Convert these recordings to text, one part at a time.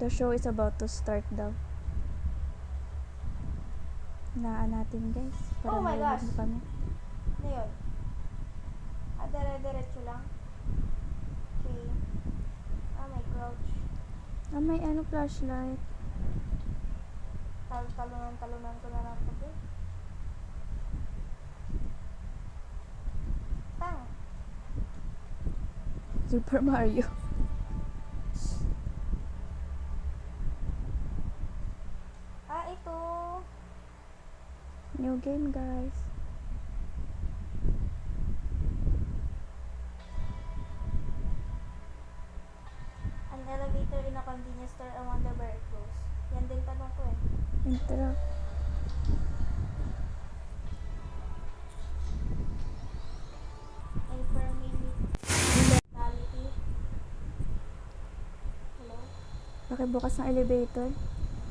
The show is about to start daw. Naan natin guys. Para Oh my marinig gosh. mo kami. Ano yun? Dire-diretso lang. Okay. May crouch. May ano flashlight. Talunan ko na lang ito. Okay? Tang. Super Mario. Ito. New game guys. An elevator in a convenience store, I wonder where it goes. Yan din tanong ko eh. Intro. Infernality. Hello? Pakibukas ng elevator.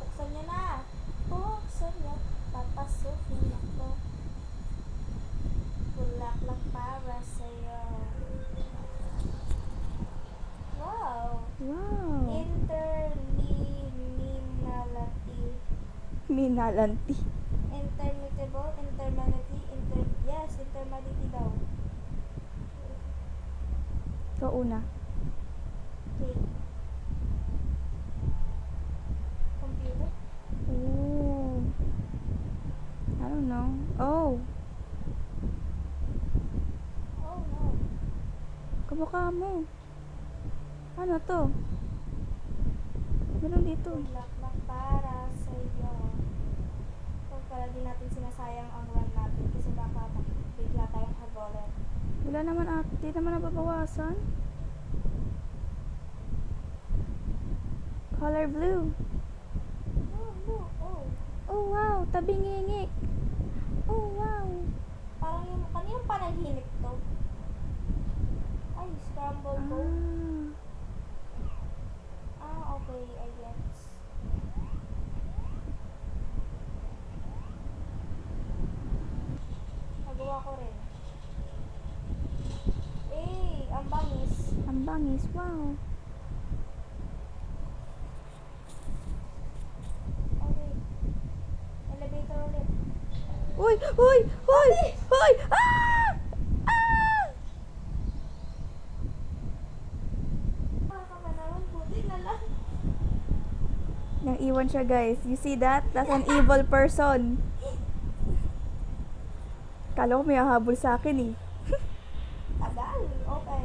Buksan niyo na. Buksan niyo. Papasukin ako. Bulaklak para sa'yo. Wow. Wow. Interliminality. Minalanti. Intermutable, intermality, yes, intermality daw. Ikaw una. Okay. Computer? Ooh. I don't know. Oh. Oh no. Kamukha mo. Ano to? Meron dito. Bulaklak para sa'yo. Kung pala din natin sinasayang ang run natin kasi baka bigla tayong hagolan. Wala naman di naman nababawasan. Color blue. Oh no, oh. Oh wow, tabingingik. Oh wow. Parang yung, kaniyang panaginip to? Ay, scramble code. Okay, I guess. Nagawa ko rin. Ang bangis. Ang bangis, wow. Okay. Elevator ulit. Uy! Uy! Uy! Uy! Ah! Ah! Baka ba naman, buti na lang. Nang iwan siya guys. You see that? That's an evil person. Kala ko may hahabol sa akin eh. Tagal. Okay.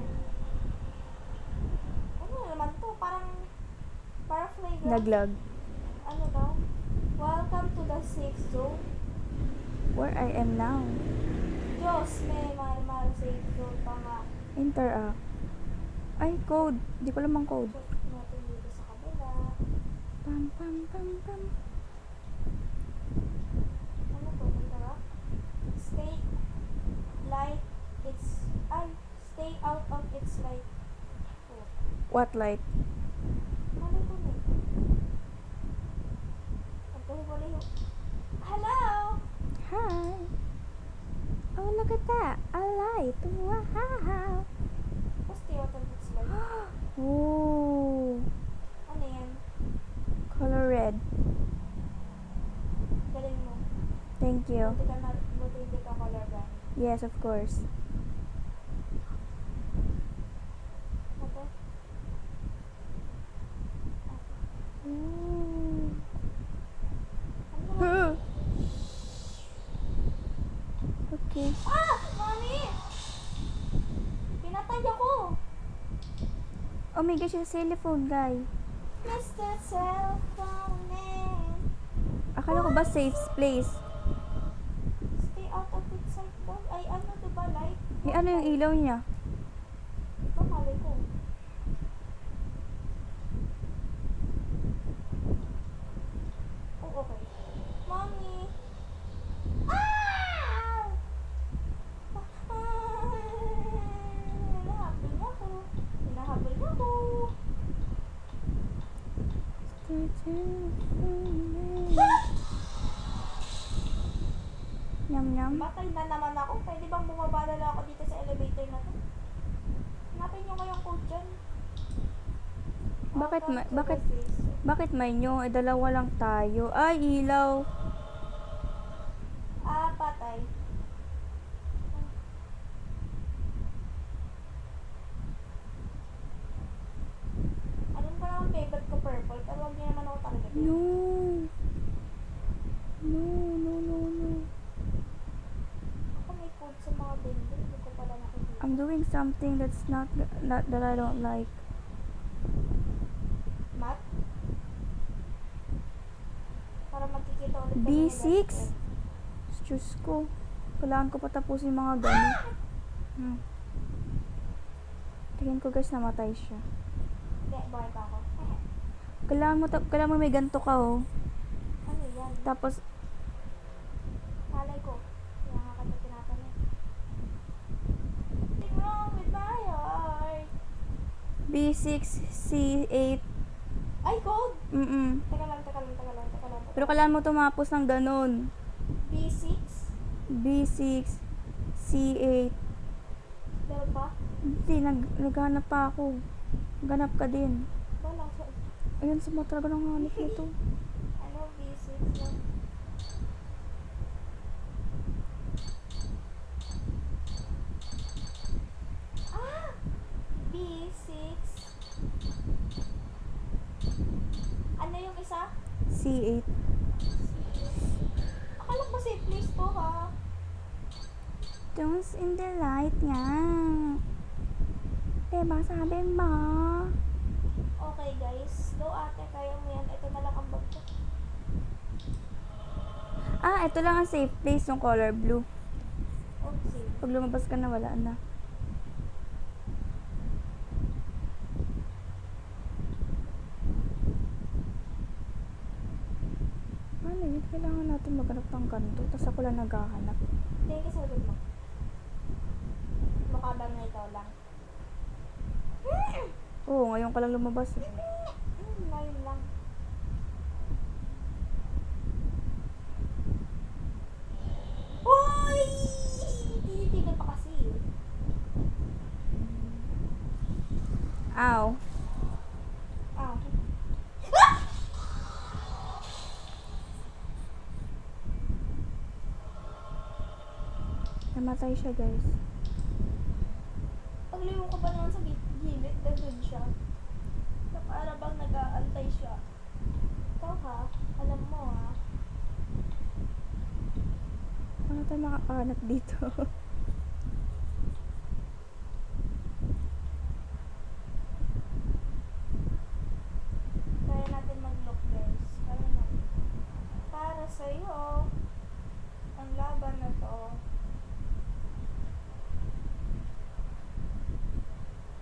Ano naman to? Parang playground. Naglag. Ano daw? Welcome to the safe zone. Where I am now. Diyos, may mal safe zone pa nga. Interact. Ay, code. Di ko lamang code. Check natin dito sa kabila. Pam, pam, pam, pam. Ano to? Interact? Stay out of its light. Oh. What light? Ano to na? Hello! Hi. Oh, look at that. A light. Wow. Stay out of its light. Ooh. Ano yan? Color red. Galing mo. Thank you. Buti hindi ka colorblind. Yes, of course. Ito? Ooh. Ano naman? Huh. Okay. Mami! Pinatay ako! Oh my gosh, yung cellphone guy. Mr. Cellphone Man! Akala ko ba safe place? Stay out of its sight daw. Ay, ano diba? Light? Eh, ano yung ilaw niya? Ito, mali ko. Oh, okay. Mami! Ah! Hinahabol niya ako. Nyam nyam. Batay na naman ako. Pwede bang bumaba na lang ako dito sa elevator na to? Hanapin niyo ngayong code dyan. Bakit Welcome to bakit the safe zone. Bakit may nyo? Eh, dalawa lang tayo. Ay, ilaw. Ah, patay. Alam ko naman favorite ko purple, pero wag niyo naman ako talaga. No. No, no, no, no. Ako may food sa mga building, hindi ko pala nakikita. I'm doing something that's not that I don't like. Mat? Para magkikita ulit kami ni B6? best friend. Diyos ko. Kailangan ko pa tapusin mga ganun. Tingin ko guys, namatay siya. Hindi, buhay pa ako. Kailangan mo may ganito ka oh. Ano yan? Tapos, Malay ko. Kaya nga kanya tinatanong. Something wrong with my heart. B6, C8. Ay, gold! Mm-mm. Teka lang. Pero kailangan mo tumapos ng ganun. B6? B6, C8. Meron pa? Hindi, naghanap pa ako. Ganap ka din. Walang sa... Ayun, sa mga talaga ng hanap nito. Ano, B6 lang. Ah! B6. Ano yung isa? C8. Akala ko safe place to ha. Turns in the light nga. Diba sabi mo? Okay guys, go ate, kaya mo yan. Ito na lang ang bag ko. Ah, ito lang ang safe place, yung color blue. Okay. Pag lumabas ka na, wala na. Ano yun? Kailangan natin maghanap ng ganito. Tapos ako lang naghahanap. Tingin ka sa likod mo. Mukha bang na ikaw lang? Oo, ngayon ka lang lumabas eh. Ngayon lang. Hoy! Tinitigil pa kasi. Ow. Ah. Namatay siya, guys. Pagliw ko pa naman sa gilid, nandun siya. Na para bang nag-aantay siya. Ikaw ha, alam mo ha. Paano tayo makakahanap dito? Kaya natin mag-look guys. Kaya natin. Para sa'yo, ang laban na to.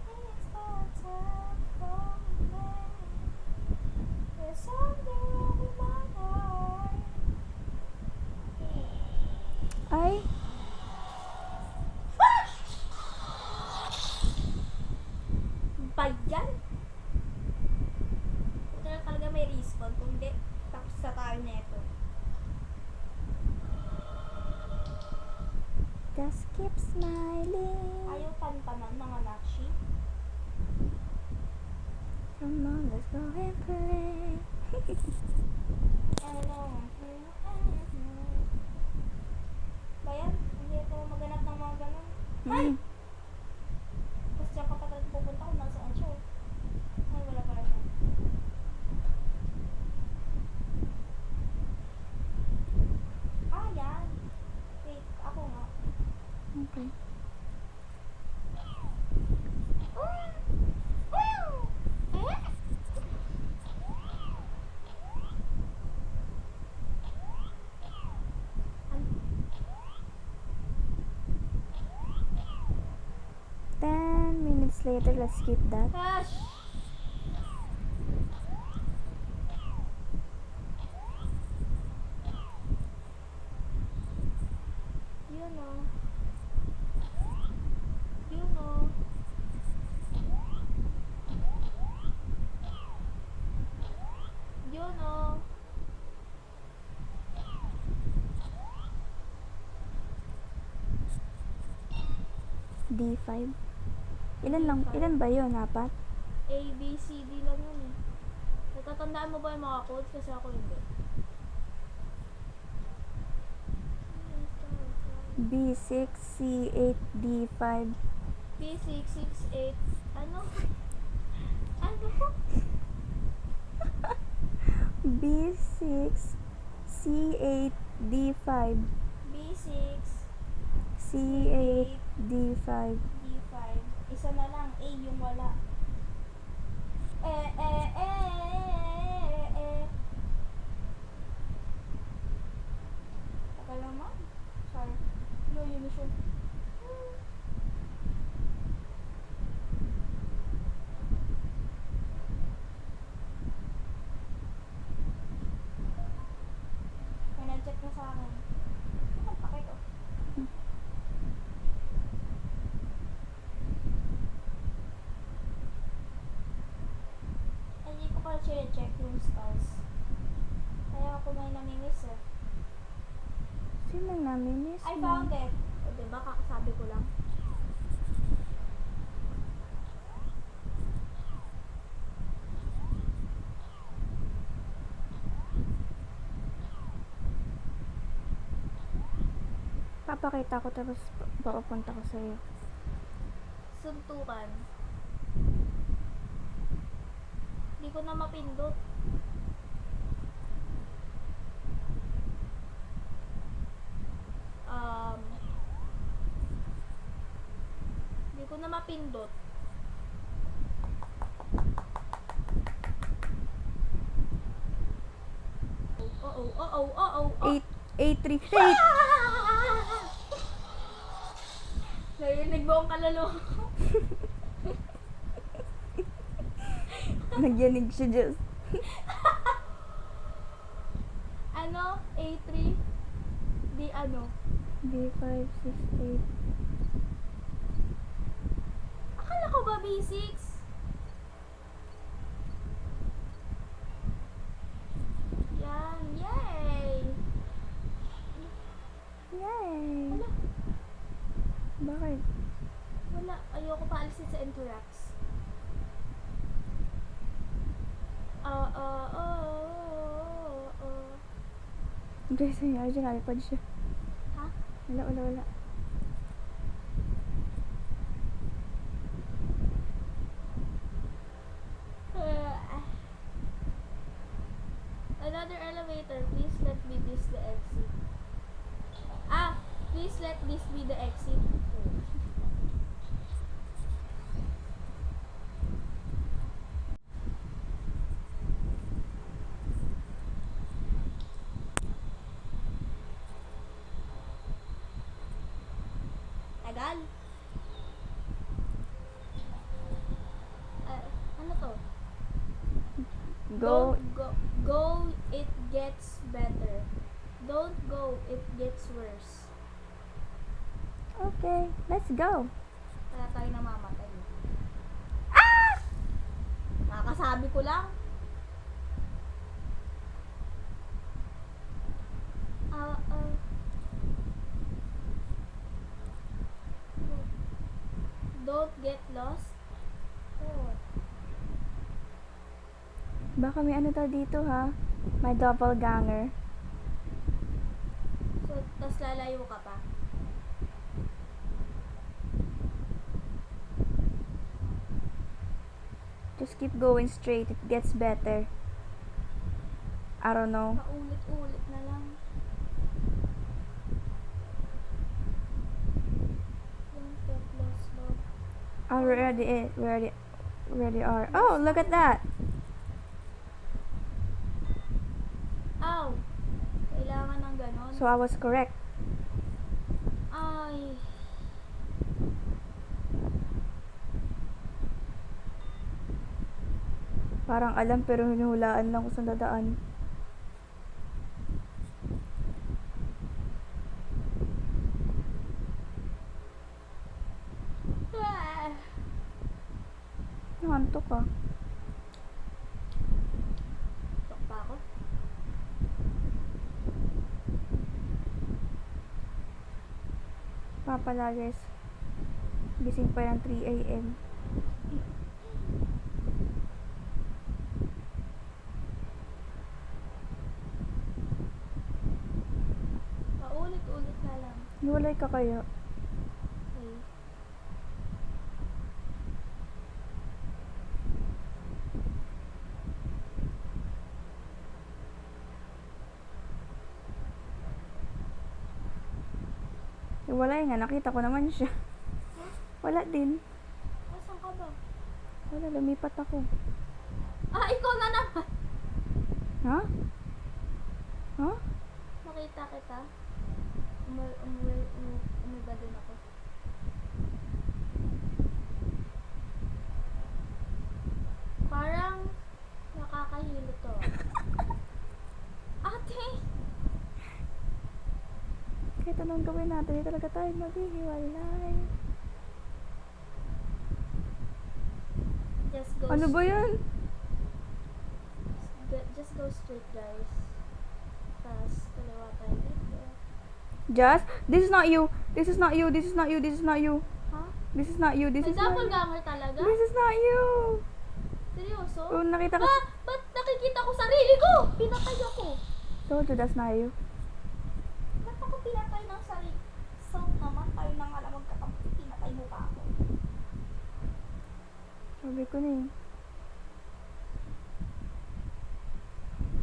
It's the time for me. There's something wrong with my heart. Ay! Bayan! Ito na talaga may respawn. Kung di, tapos sa tayo na ito. Just keep smiling. Ayaw tantanan mga nakshi. Come on, let's go and play. Ano? Bayan, hindi ito maganap ng mga ganun. Ay! Tapos yung kapatid pupunta ko, nasaan siya? Ay, wala pala siya. Ah, yan. Wait, ako nga. Okay. Minutes later, let's skip that. Gosh! You know. You know. You know. D5. Ilan ba yun? Apat? A, B, C, D lang yun eh. Ito Tatandaan mo ba yung mga codes? Kasi ako hindi. B6, C8, D5. B668. Ano? Ano? B6, C8, D5. B6, C8, D5. D5. Isa na lang. A yung wala. Tagal naman. Sorry. No, yun na siya. May nag-check na sa akin. Ano ang pake ko? Ay, hindi ko pa check yung skulls. Kaya ako may namimiss eh. Sino namimiss I mo? found it. O, diba? Kakasabi ko lang. Papakita ko tapos papapunta ko sa'yo. Suntukan. Hindi ko na mapindot. Hindi ko na mapindot. Oh. 8, A3, 8! Narinig mo ang kaluluwa ko. Nagyanig siya, Diyos. Ano? A3? Di ano? B5, 6, 8. Akala ko ba B6? Yan. Yay! Yay! Wala. Bakit? Wala. Ayoko pa alisin sa interacts. Guys, nangyari siya, nalipad siya. Ha? Wala. Another elevator. Please let me this the exit. Please let this be the exit. Tagal. Ano to? Go. Go, it gets better. Don't go, it gets worse. Okay, let's go. Kaya tayo namamatay. Nakakasabi ko lang. Don't get lost. Oh. Baka may ano daw dito, ha? May doppelganger. So, tas lalayo ka pa. Just keep going straight. It gets better. I don't know. Paulit-ulit na lang. Don't get lost, love. Oh, we already are. Oh, look at that. Ow! Kailangan ng ganon. So I was correct. Ay. Parang alam pero hinuhulaan lang kung saan dadaan. Nangantok ka. Tok pa ako. Papala guys. Gising pa yan 3 a.m. Hiwalay ka kaya? Okay. Hiwalay nga, nakita ko naman siya. Wala din. Asan ka ba? Wala, lumipat ako. Ah, ikaw na naman! Ha? Ha? Nakita kita. Umiba din ako. Parang nakakahilo to. Ate! Kahit anong gawin natin, hindi talaga tayo maghihiwalay. Just go Ano ba yan? Just go straight, guys. Tapos, kaliwa tayo dito. Just? This is not you. This is not you. This is not you. This is not you. Ha? This is not you. This May is not you. doppelganger talaga? This is not you. Seryoso? Oh, nakita ko. Ah! Ba't nakikita ko sarili ko? Pinatay ako. Told you that's not you. Ba't ako pinatay ng sarili? Self naman, tayo na nga lang magkakampi. Pinatay mo pa ako. Sabi ko na eh.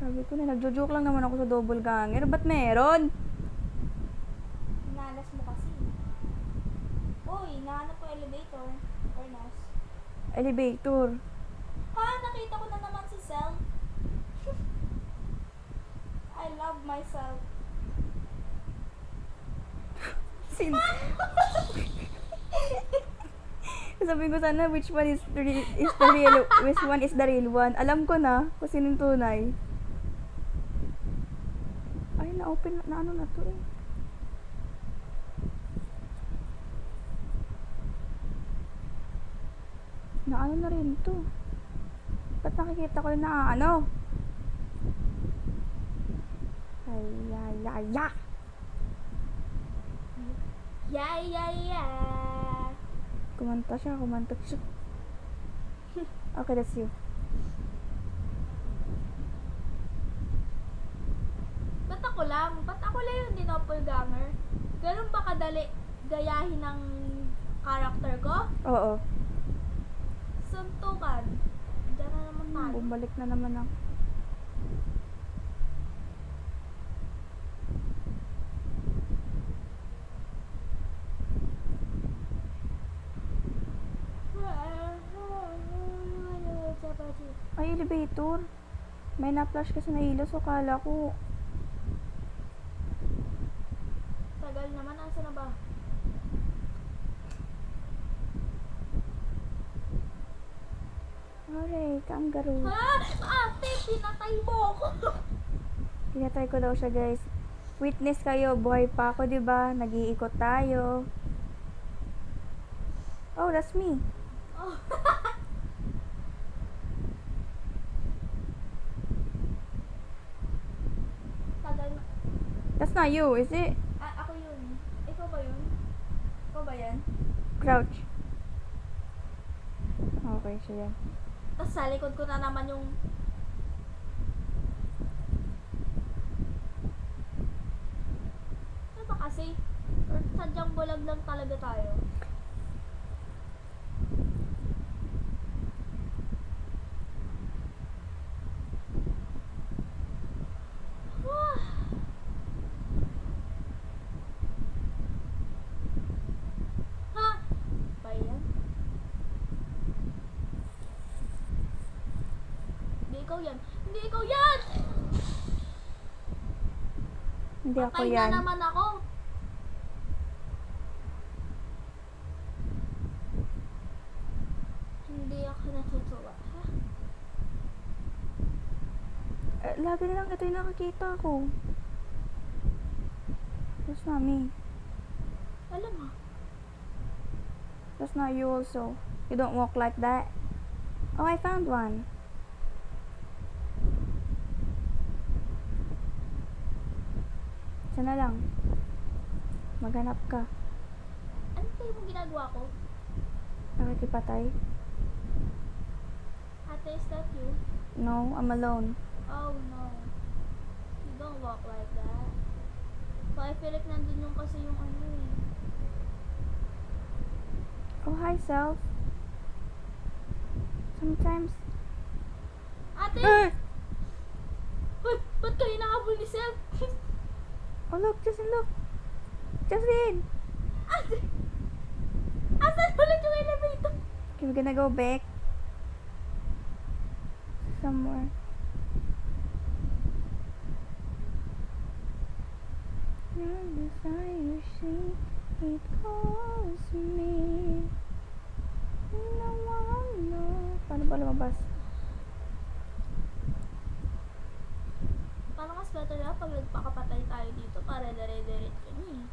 Sabi ko na, nagjo-joke lang naman ako sa double ganger. Ba't meron? Inalas mo kasi. Uy, nahanap ko elevator. Ernest. Elevator. Ha? Nakita ko na naman si Self. I love myself. Sin. Sabi ko sana which one is the real, which one is the real one. Alam ko na kung sino yung tunay. Ay, na-open na ano na to eh. Na ano na rin to. Ba't nakikita ko na ano? Ay, ay, ay, ay. Yeah. Kumanta siya. Okay, that's you. Ba't ako lang? Ba't ako lang yung dinoppelganger? Ganun ba kadali gayahin ng character ko? Oo. Suntukan. Diyan na naman tayo. Bumalik na naman ako. Ay, elevator. May na-flash kasi na ilaw, so kala ko. Tagal naman. Asa na ba? Alright, kangaroo. Ha? Ate, pinatay mo ako. Pinatay ko daw siya, guys. Witness kayo, buhay pa ako, 'di ba? Nag-iikot tayo. Oh, that's me. Oh. Tagal na. That's not you, is it? Ako yun. Ikaw ba yun? Ikaw ba yan? Crouch. Okay, siya yan. Tapos sa likod ko na naman yung... Ano ba kasi? Or sadyang bulag lang talaga tayo? Ah. Ha? Ba yan? Hindi ikaw yan. Hindi ikaw yan! Hindi ako Patay yan. na naman ako. Hindi ako natutuwa. Ha? Lagi nilang ito yung nakakita ko. That's not me. Alam mo. That's not you also. You don't walk like that. Oh, I found one. Sana lang. Maghanap ka. Ano tayo mong ginagawa ko? Nakikipatay. Ate, is that you? No, I'm alone. Oh no. You don't walk like that. But I feel like nandun yung kasi yung ano eh. Oh, hi, self. Sometimes... Ate! Ah! Uy! Ba't kayo nakabul ni Sel? Oh, look, Justin, look. Justin! Ate! Asan ulit yung elevator? Okay, we're gonna go back. Somewhere. Your desire, she, it calls me. No one knows. Paano ba lumabas? Parang mas better na pag nagpakapatay tayo dito para dire-diretso niya eh.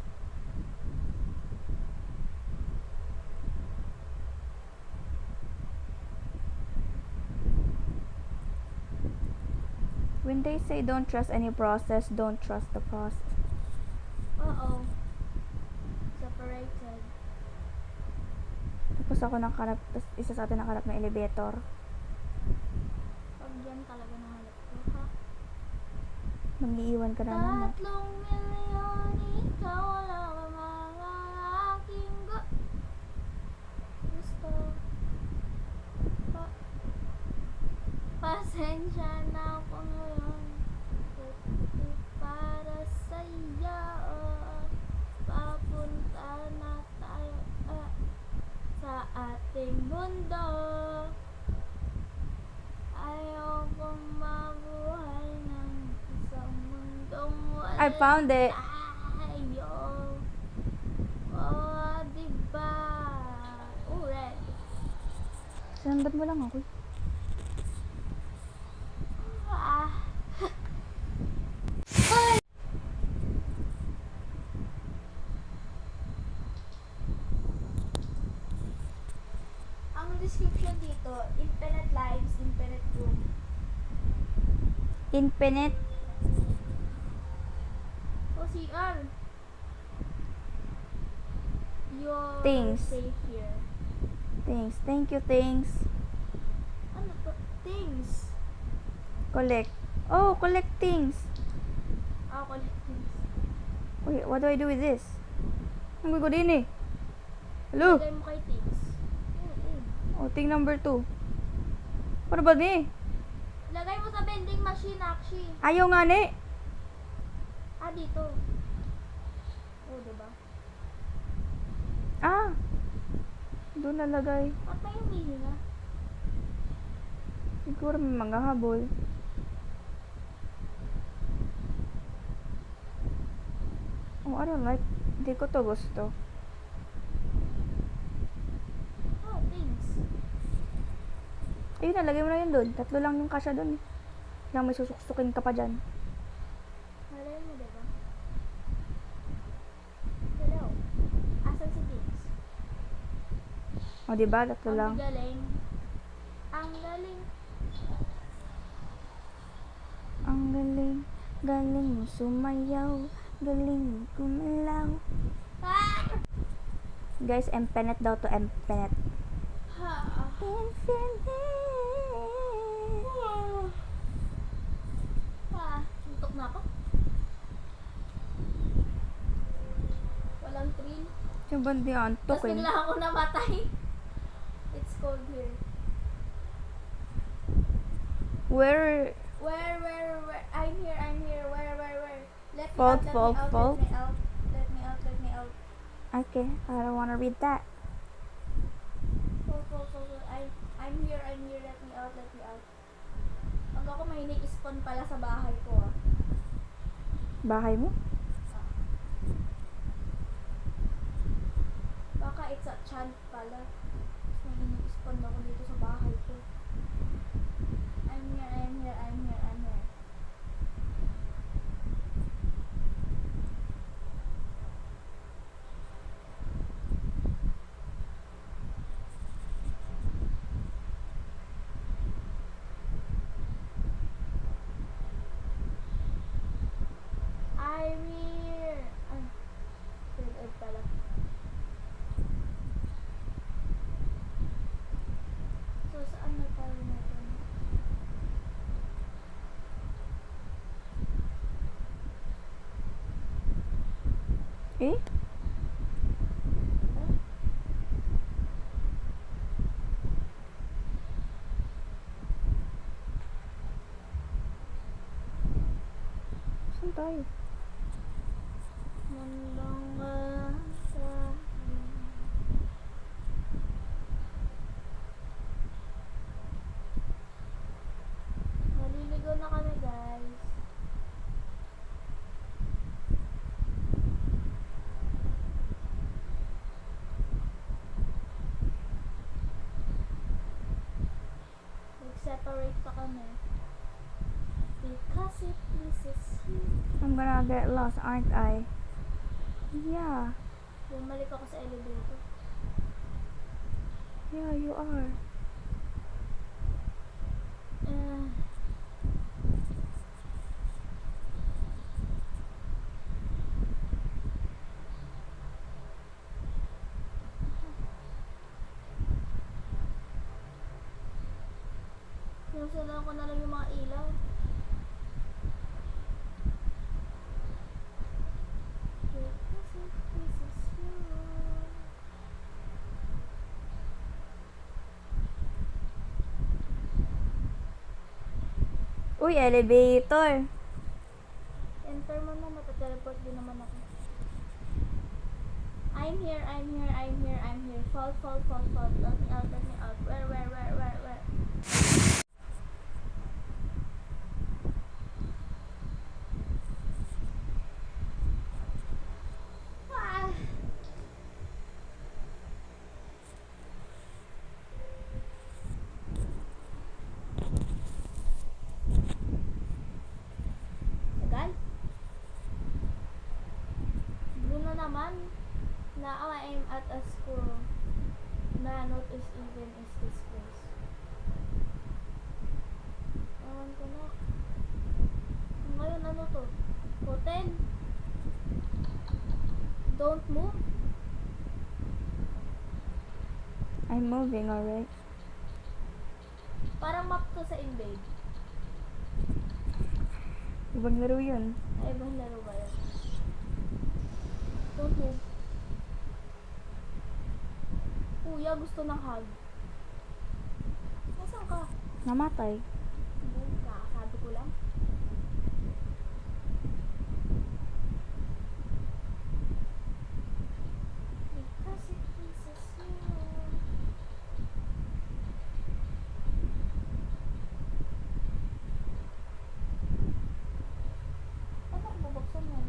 When they say don't trust any process, don't trust the process. Oo. Separated. Tapos ako nakarap, tapos isa sa atin nakarap ng elevator. Pag yan talaga nahanap ko, ha? Mag-iiwan ka na naman. 3 milyon ikaw lang ang mga aking gusto. Pasensya na ako ngayon. Para sa'yo, papunta na tayo sa ating mundo. Ayokong mabuhay ng isang mundong wala I found it. tayo. Oh, diba? Oh, red. Sinundan mo lang ako. Ah. Ang description dito, infinite lives, infinite room. Infinite. O CR. You're Things. safe here. Things. Thank you, things. Ano to? Things. Collect. Oh, collect things. Ah, collect things. Wait, what do I do with this? Ang gugo din eh. Hello? Lagay mo kay things. Oh, thing number 2. Paano ba ni? Lagay mo sa vending machine, Akshi. Ayaw nga ni. Ah, dito. Oh, diba? Ah. Doon nalagay. Ba't may humihinga? Siguro may mga habol. Oh, I don't like. Hindi ko to gusto. Oh, things. Ayun, nalagay mo na yun doon. 3 lang yung kasya doon. Lang may susuksukin ka pa dyan. Malay mo, diba? Hello. Asan si things? O, diba? 3 lang. Ang galing. Ang galing. Ang galing. Galing mo sumayaw. Galing mo kumalaw. Ah! Guys, empenet daw to empenet. Ha. Infinite. Ah, suntok na ako. Walang thrill. Yung bandi antok Tapos eh. bigla ako namatay. It's cold here. Where? Where? I'm here. Where? Let me Fault, out, let fault, me out, let me out. Let me out. Okay, I don't wanna read that. Fault. I'm here, let me out. Pag ako may ini-spawn pala sa bahay ko ah. Bahay mo? Baka it's a chant pala. Tapos may ini-spawn ako dito sa bahay ko. I'm here. I'm here. Ay, third pala. So, saan na tayo natin? Eh? Saan tayo? Maliligaw na kami, guys. Nag-separate pa kami. Because it pleases you. I'm gonna get lost, aren't I? Yeah. Bumalik ako sa elevator. Yeah, you are. Uh, Sinusundan ko na lang yung mga ilaw. Because it pleases you. Uy, elevator. Enter mo na, matateleport din naman ako. I'm here, I'm here, I'm here, I'm here. Fall, fall, fall, fall. Let me out, let me out. Where? Ah! Tagal? Blue na naman. Now I am at a school. Man, what is even is this place? Ewan ko na. Ngayon ano to? Hotel? Don't move? I'm moving, alright? Parang map to sa Invade. Ibang laro yun. Ay, ibang laro ba yun? Don't move. Kuya, gusto ng hug. Nasaan ka? Namatay. Hindi, kakasabi ko lang. Because it pleases you. Paano ko bubuksan yan?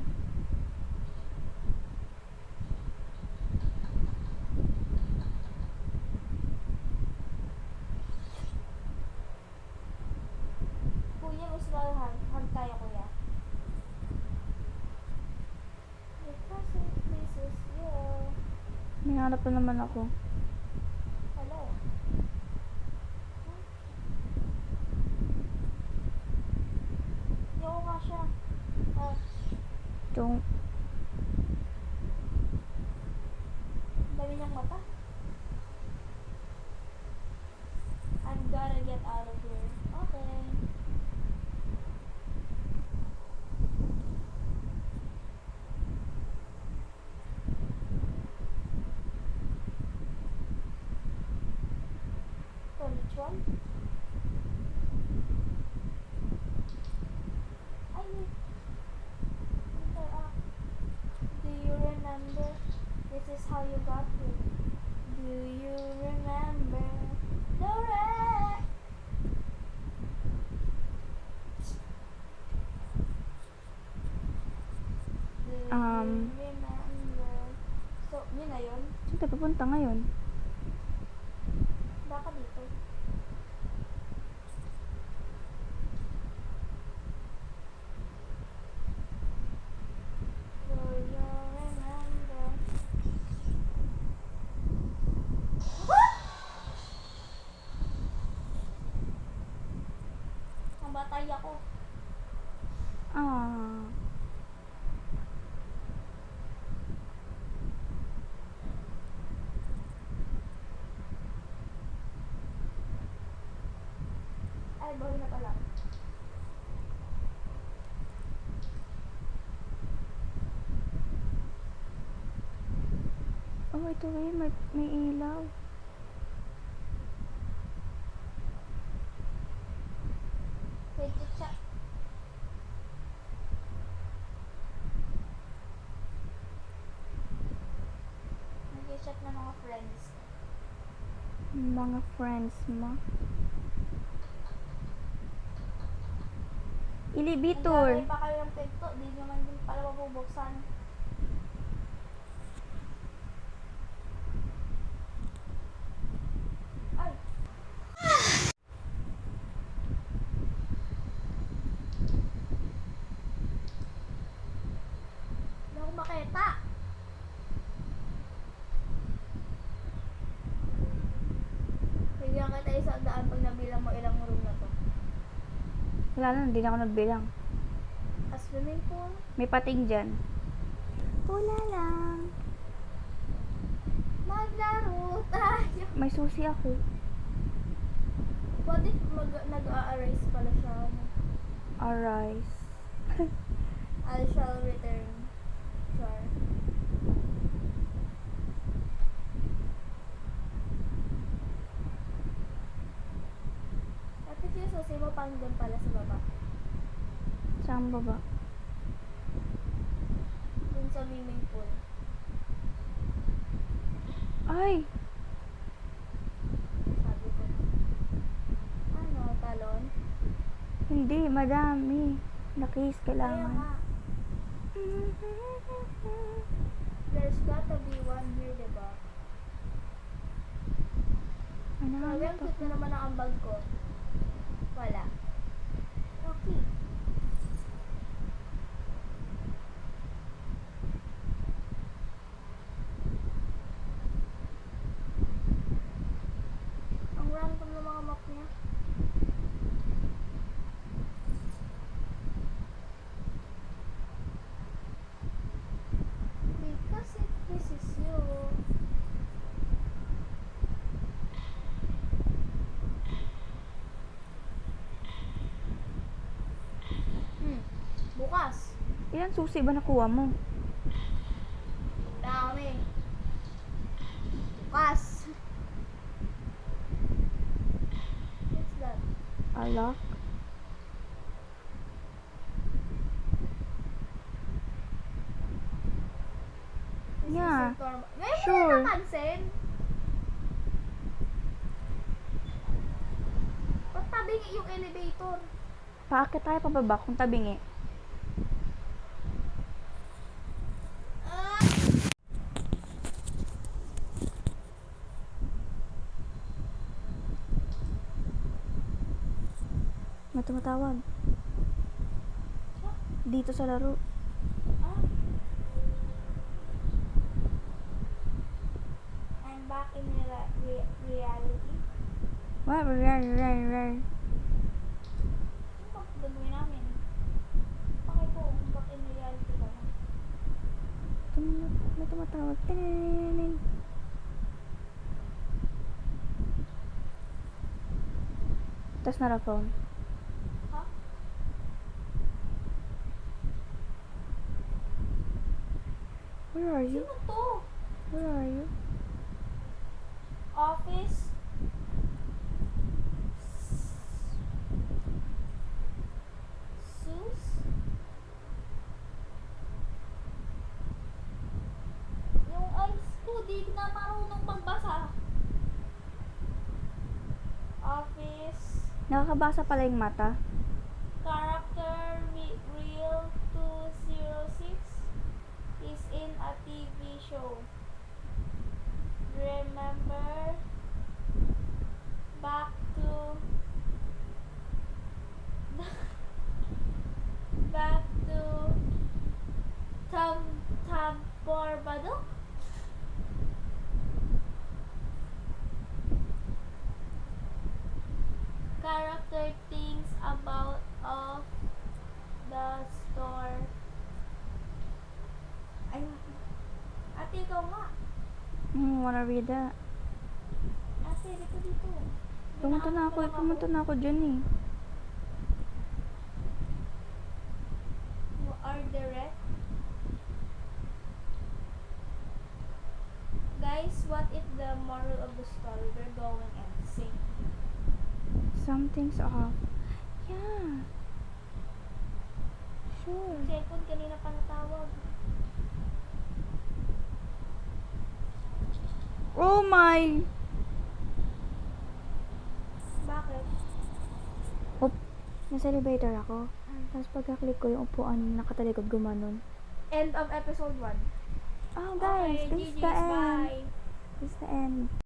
Kuya, gusto ko hug tayo, kuya. Because it pleases you. May hanap na naman ako. Hello. Hindi ako kasha. Don't. Dami niyang mata. I've gotta get out of here. Okay. So, ritual? Ay, wait. Do you remember? This is how you got here. Do you remember? Dora! Do you remember? So, yun na yun. Saan tayo papunta ngayon? Baka dito. Do you remember? Nabatay ako. Ah. Ay, bawi na pala. Oh, ito rin. May ilaw. Pwede chat. Nag-chat na mga friends. Mga friends mo. Elevator. Naglalagay pa kayo ng pinto, di naman din pala mabubuksan. Ay! Hindi ako makita. Bigyan kita isang daan pag nabilang mo ilang room na to. Wala na, hindi na ako nagbilang. Swimming pool. May pating dyan. Wala lang. Maglaro tayo. May susi ako. What if nag-a-erase pala siya? Arise. I shall return. Sure. At yung susi mo pang doon pala sa baba. Saan baba? Dun sa swimming pool. Ay! Sabi ko. Ano, talon? Hindi, madami. Nakis Kaya kailangan. nga. There's gotta be one here, diba? Ano nga Sabi, ang ito? cute na naman ang ambag ko. Wala. Okay. Ang random ng mga map niya. Because it pleases you. Bukas. Ilan susi ba nakuha mo? Dami. Bukas. What's that? Alak? This Yeah. is normal. Ngayon mo Sure. na napansin? Ba't tabingi yung elevator? Paakit tayo pababa kung tabingi. Ah! May tumatawag. Dito sa laro. Ah. I'm back in reality. What? Rar. Ano ba gagawin namin? Bakit po, back in reality ka na? May tumatawag. Tining. Tas na phone. Ha? Where are you? Sino to? Where are you? Office? Sus? Yung eyes ko, di na marunong magbasa. Office? Nakakabasa pala yung mata. Character Real 206 is in a TV show. Remember back to Tab Barbado? Character thinks about of the store. Ay, ate, ikaw nga. Wanna read that? Ate, dito. Pumunta na ako dyan eh. Are direct. Guys, Guys, what if the moral of the story, we're going and sing? Something's off. Yeah. Sure. Cellphone kanina pa natawag. Oh my! Bakit? Oop. Nasa elevator ako. Tapos pagka-click ko yung upuan nakatalikod gumanon. End of episode 1. Oh guys, Okay, this is GG's, the end. bye. This is the end.